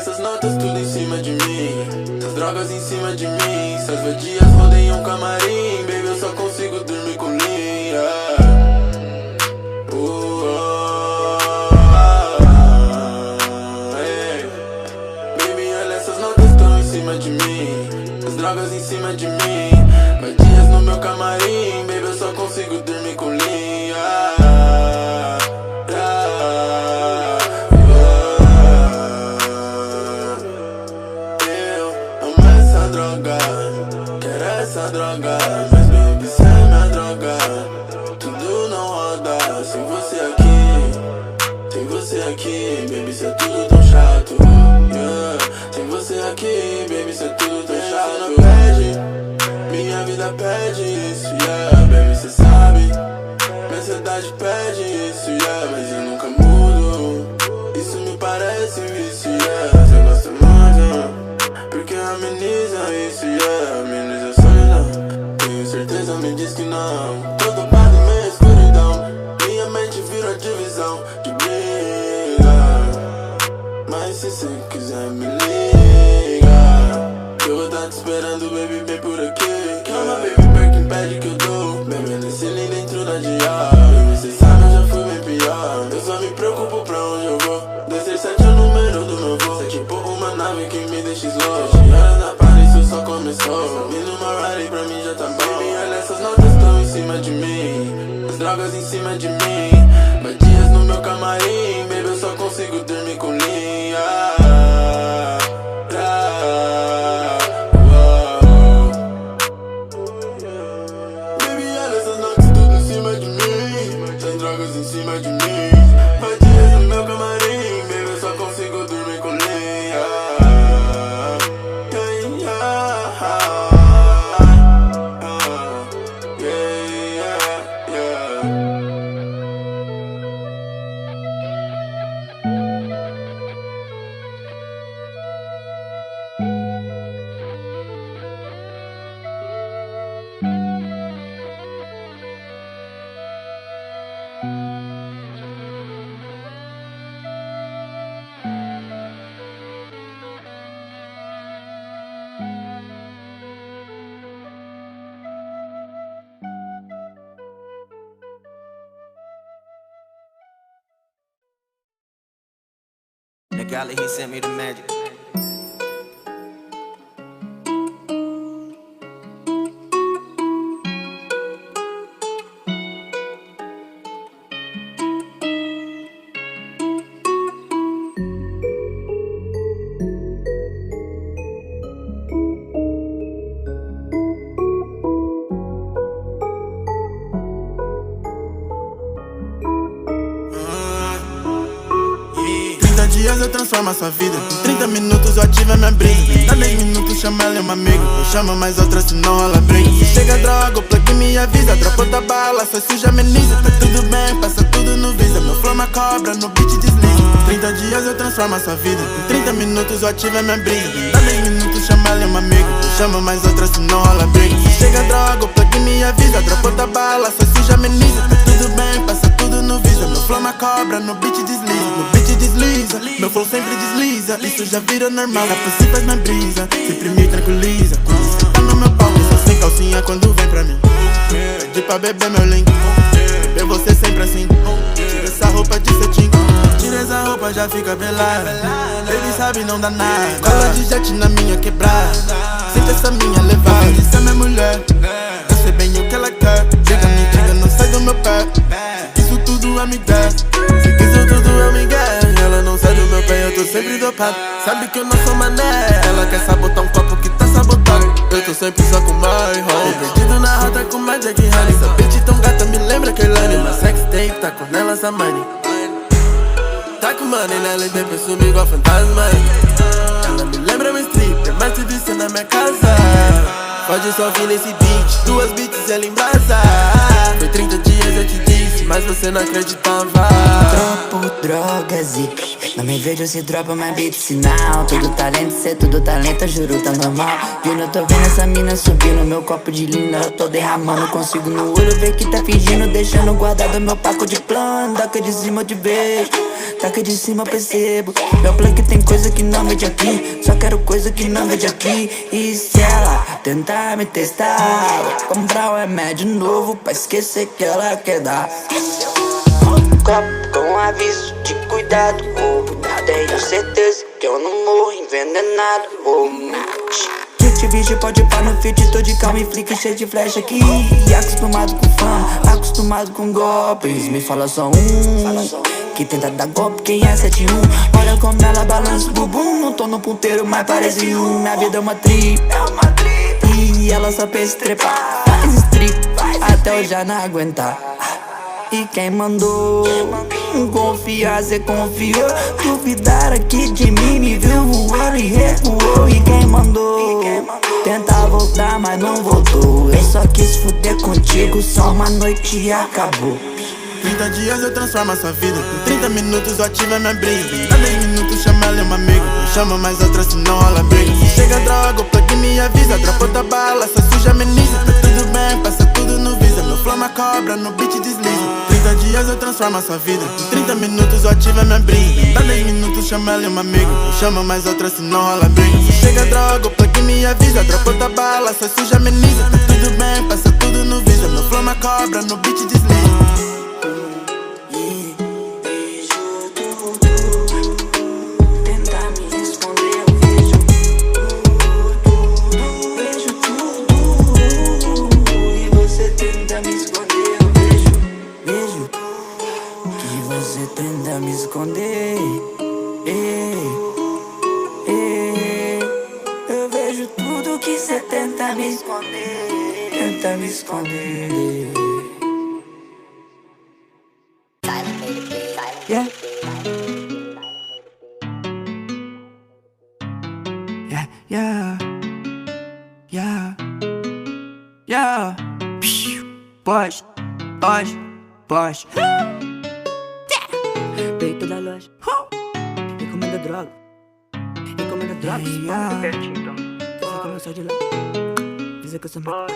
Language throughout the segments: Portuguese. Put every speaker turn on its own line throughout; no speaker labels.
essas notas tudo em cima de mim, essas drogas em cima de mim. Essas vadias rodeiam um camarim, baby, eu só consigo dormir com linha. Baby, olha, essas notas estão em cima de mim, as drogas em cima de mim. Vadias no meu camarim, baby, eu só consigo dormir com linha. Quero essa droga, mas baby, cê é minha droga. Tudo não roda sem você aqui. Sem você aqui, baby, cê é tudo tão chato, yeah. Sem você aqui, baby, cê é tudo tão chato. Não pede, minha vida pede isso, yeah. Baby, cê sabe, minha ansiedade pede isso, yeah. Mas eu nunca mudo, isso me parece um vício, yeah. Cê gosta muito, porque ameniza isso, yeah. Ameniza solidão, tenho certeza, me diz que não. Tô topado em meia escuridão, minha mente vira divisão de briga. Mas se cê quiser me liga, eu vou tá te esperando, baby, bem por aqui. Calma, baby, perto impede que eu dou, bebendo esse lean dentro da diar. Baby, cê sabe, eu já fui bem pior, eu só me preocupo pra onde eu vou. 237 é o número do meu voo, é tipo uma nave que me deixa slow. 7 horas na Paris, isso só começou. E numa ride pra mim já tá bom. Baby, olha, essas notas estão em cima de mim, as drogas em cima de mim. Vadias no meu camarim, baby, eu só consigo dormir com linha. Baby, olha, essas notas tudo em cima de mim, as drogas em cima de mim. Vadias no meu camarim, baby, eu só consigo dormir com linha.
The galley, he sent me the magic.
Dias eu transformo a sua vida. Em 30 minutos eu ativo a minha briga. Dá 10 minutos, chama ela, é uma amiga. Eu chamo mais outra, senão ela briga. Se chega droga, o plug me avisa. Tropa da bala, só suja, ameniza. Tá tudo bem, passa tudo no visa. Meu flow na cobra, no beat desliza. 30 dias eu transformo a sua vida. Em 30 minutos eu ativo a minha briga. Dá 10 minutos, chama ela, é uma amiga. Eu chamo mais outra, senão ela briga. Se chega droga, o plug me avisa. Tropa da bala, só suja, ameniza. Tá tudo bem, passa tudo no visa. Meu flow na cobra, no beat desliza. No beat desliza, meu flow sempre desliza. Isso já vira normal, a você faz na brisa. Sempre me tranquiliza. Quando você tá no meu palco, só sem calcinha quando vem pra mim. Pede pra beber meu link, beber você sempre assim. Tira essa roupa de cetim, tira essa roupa, já fica pelada. Baby sabe, não dá nada. Cola de jet na minha quebrada. Senta essa minha levada. Isso é minha mulher, eu sei bem o que ela quer. Chega, me diga, não sai do meu pé. Isso tudo é migué, isso tudo é migué. Ela não sai do meu pé, eu tô sempre dopado. Sabe que eu não sou mané. Ela quer sabotar um copo que tá sabotado. Eu tô sempre só com my home. Perdido na rota com my Jack Honey. Essa bitch tão gata me lembra Kehlani. Uma sex tape tá com ela essa money. Tá com money nela e depois sumi igual fantasma. Ela me lembra meu strip, mas tudo isso na minha casa. Pode só vir nesse beat, 2 beats ela embrasa. Foi 30 dias eu te disse, mas você não acreditava.
Tropo, drogas e
Não me vejo se dropa, mas beat sinal. Tudo talento, cê tudo talento, juro, tá normal. Vindo, eu tô vendo essa mina subindo. Meu copo de linda, eu tô derramando. Consigo no olho ver que tá fingindo. Deixando guardado meu paco de plano. Taca de cima eu te vejo, taca de cima eu percebo. Meu plano que tem coisa que não vem de aqui. Só quero coisa que não vem de aqui. E se ela tentar me testar, vou comprar um remédio novo pra esquecer que ela quer dar. Copo com aviso de cuidado, tenho certeza que eu não morro envenenado. Te vídeo pode pá no feed, tô de calma e flick cheio de flash aqui. E acostumado com fama, acostumado com golpes. Me fala só que tenta dar golpe, quem é 7-1? Olha como ela balança o bumbum. Não tô no ponteiro, mas parece um. Minha vida é uma trip, e ela só pensa em trepar. Faz strip, até eu já não aguentar. E quem mandou confiar, cê confiou. Duvidar aqui de mim, me viu voando e recuou. E quem mandou tentar voltar, mas não voltou. Eu só quis fuder contigo, só uma noite e acabou.
30 dias eu transformo a sua vida. Em 30 minutos eu ativo a minha briga. Dá 10 minutos chama ela uma amiga. Não chama mais outra senão ela briga. Se chega droga, o plug me avisa. Tropa da bala, essa suja ameniza. Tá tudo bem, passa tudo no visa. Meu flow uma cobra, no beat desliza. 30 dias eu transformo a sua vida. Em 30 minutos eu ativo a minha briga. Dá 10 minutos chama ela uma amiga. Não chama mais outra senão ela briga. Se chega droga, o plug me avisa. Tropa da bala, essa suja ameniza. Tá tudo bem, passa tudo no visa. Meu flow uma cobra, no beat desliza.
Você tenta me esconder, eu vejo tudo que você tenta me esconder, tenta me esconder. Yeah. Yeah, yeah, yeah, yeah. Pode. Peito da loja, encomenda droga, Dizer que eu não sou de lá, dizer que eu sou mais.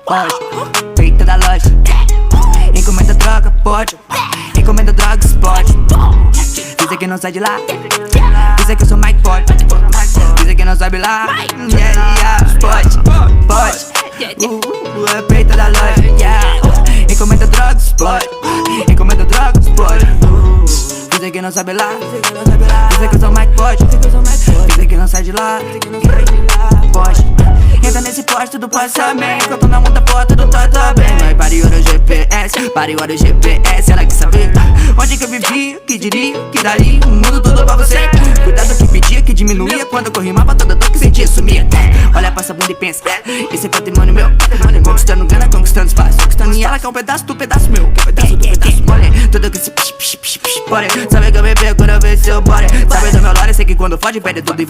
Pode, peito da loja, encomenda droga, pode, encomenda drogas, pode. Dizer que não sai de lá, dizer que eu sou Mike, pode. Dizer que não sabe lá, pode. Peito da loja, encomenda drogas, pode. Encomenda drogas, pode. Dizer que não sabe lá, dizer que eu sou Mike, pode. Dizer que não sai de lá, pode. Entra nesse poste, tudo passa bem. Enquanto na muda foto, tudo tá bem. Mas pariu no GPS, ela que saber onde que eu vivia, que diria, que daria o mundo todo pra você. Cuidado que pedia, que diminuía. Quando eu corrimava, toda dor que sentia sumia. Olha pra essa bunda e pensa, esse é patrimônio meu. Conquistando grana, conquistando espaço. Conquistando e ela que é um pedaço do pedaço meu. Que é um pedaço do pedaço, porém tudo que se porém. Sabe que eu me pego quando eu vejo seu porém. Sabe do meu lado, sei que quando fode, perde tudo e